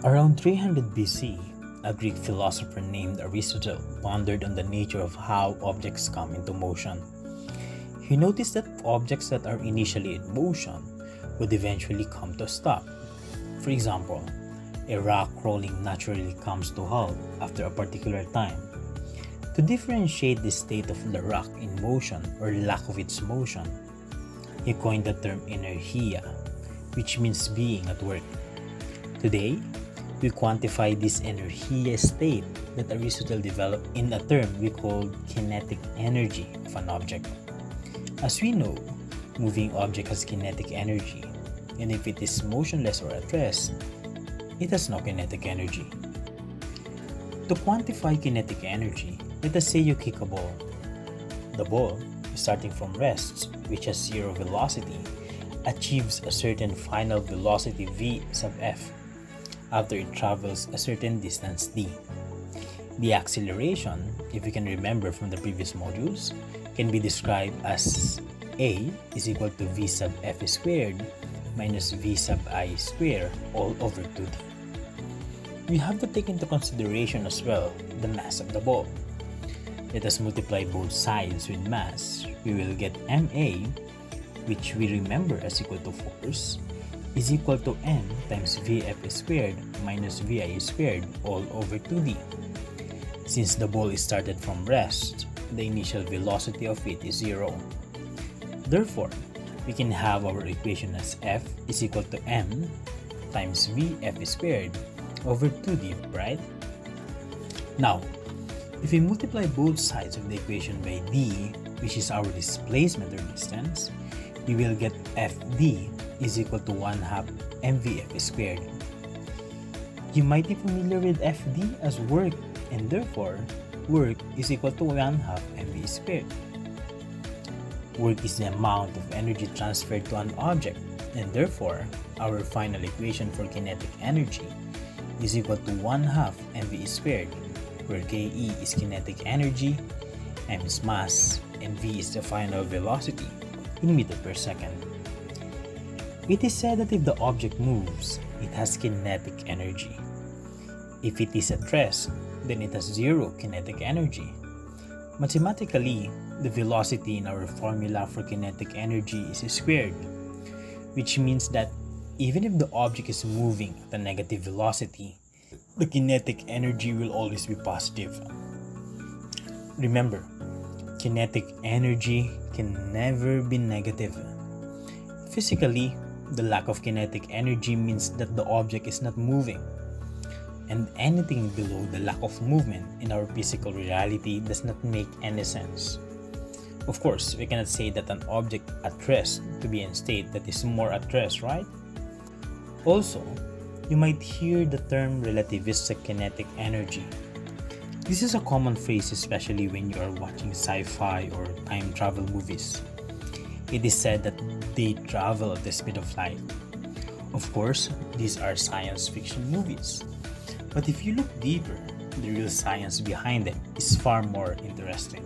Around 300 BC, a Greek philosopher named Aristotle pondered on the nature of how objects come into motion. He noticed that objects that are initially in motion would eventually come to a stop. For example, a rock rolling naturally comes to halt after a particular time. To differentiate the state of the rock in motion or lack of its motion, he coined the term energia, which means being at work. Today, we quantify this energia state that Aristotle developed in a term we call kinetic energy of an object. As we know, moving object has kinetic energy, and if it is motionless or at rest, it has no kinetic energy. To quantify kinetic energy, let us say you kick a ball. The ball, starting from rest, which has zero velocity, achieves a certain final velocity v sub f after it travels a certain distance d. The acceleration, if you can remember from the previous modules, can be described as a is equal to v sub f squared minus v sub I squared all over 2d. We have to take into consideration as well the mass of the ball. Let us multiply both sides with mass. We will get ma, which we remember as equal to force, is equal to m times vf squared minus vi squared all over 2d. Since the ball is started from rest, the initial velocity of it is 0. Therefore, we can have our equation as f is equal to m times vf squared over 2d, right? Now, if we multiply both sides of the equation by d, which is our displacement or distance, we will get fd is equal to 1/2 mvf squared. You might be familiar with fd as work, and therefore, work is equal to 1/2 mv squared. Work is the amount of energy transferred to an object, and therefore, our final equation for kinetic energy is equal to 1/2 mv squared, where Ke is kinetic energy, m is mass, and v is the final velocity in meter per second. It is said that if the object moves, it has kinetic energy. If it is at rest, then it has zero kinetic energy. Mathematically, the velocity in our formula for kinetic energy is squared, which means that even if the object is moving at a negative velocity, the kinetic energy will always be positive. Remember, kinetic energy can never be negative. Physically, the lack of kinetic energy means that the object is not moving, and anything below the lack of movement in our physical reality does not make any sense. Of course, we cannot say that an object at rest to be in state that is more at rest, right? Also, you might hear the term relativistic kinetic energy. This is a common phrase, especially when you are watching sci-fi or time travel movies. It is said that they travel at the speed of light. Of course, these are science fiction movies. But if you look deeper, the real science behind them is far more interesting.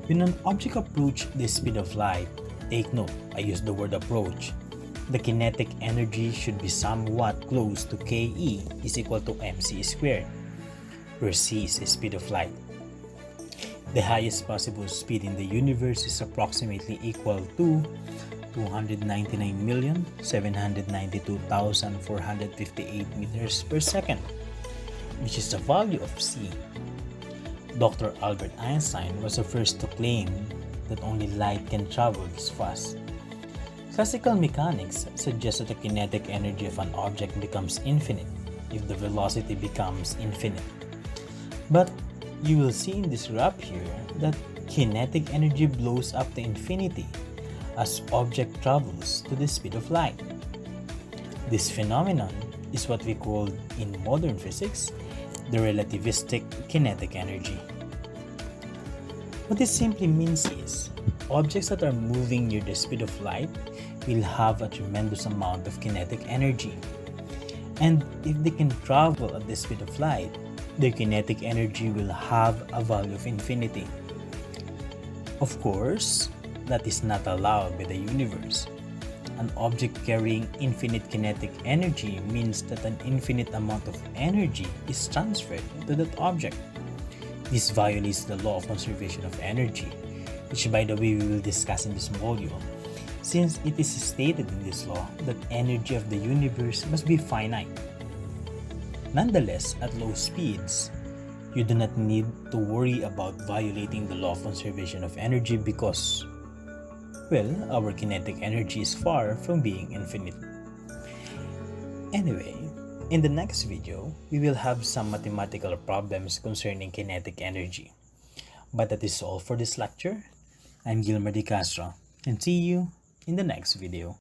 When an object approaches the speed of light, take note, I use the word approach, the kinetic energy should be somewhat close to Ke is equal to mc squared, where c is the speed of light. The highest possible speed in the universe is approximately equal to 299,792,458 meters per second, which is the value of c. Dr. Albert Einstein was the first to claim that only light can travel this fast. Classical mechanics suggests that the kinetic energy of an object becomes infinite if the velocity becomes infinite. But you will see in this graph here that kinetic energy blows up to infinity as object travels to the speed of light. This phenomenon is what we call in modern physics the relativistic kinetic energy. What this simply means is objects that are moving near the speed of light will have a tremendous amount of kinetic energy. And if they can travel at the speed of light, their kinetic energy will have a value of infinity. Of course, that is not allowed by the universe. An object carrying infinite kinetic energy means that an infinite amount of energy is transferred into that object. This violates the law of conservation of energy, which by the way we will discuss in this module, since it is stated in this law that energy of the universe must be finite. Nonetheless, at low speeds, you do not need to worry about violating the law of conservation of energy because, well, our kinetic energy is far from being infinite. Anyway, in the next video, we will have some mathematical problems concerning kinetic energy. But that is all for this lecture. I'm Gilmer Di Castro, and see you in the next video.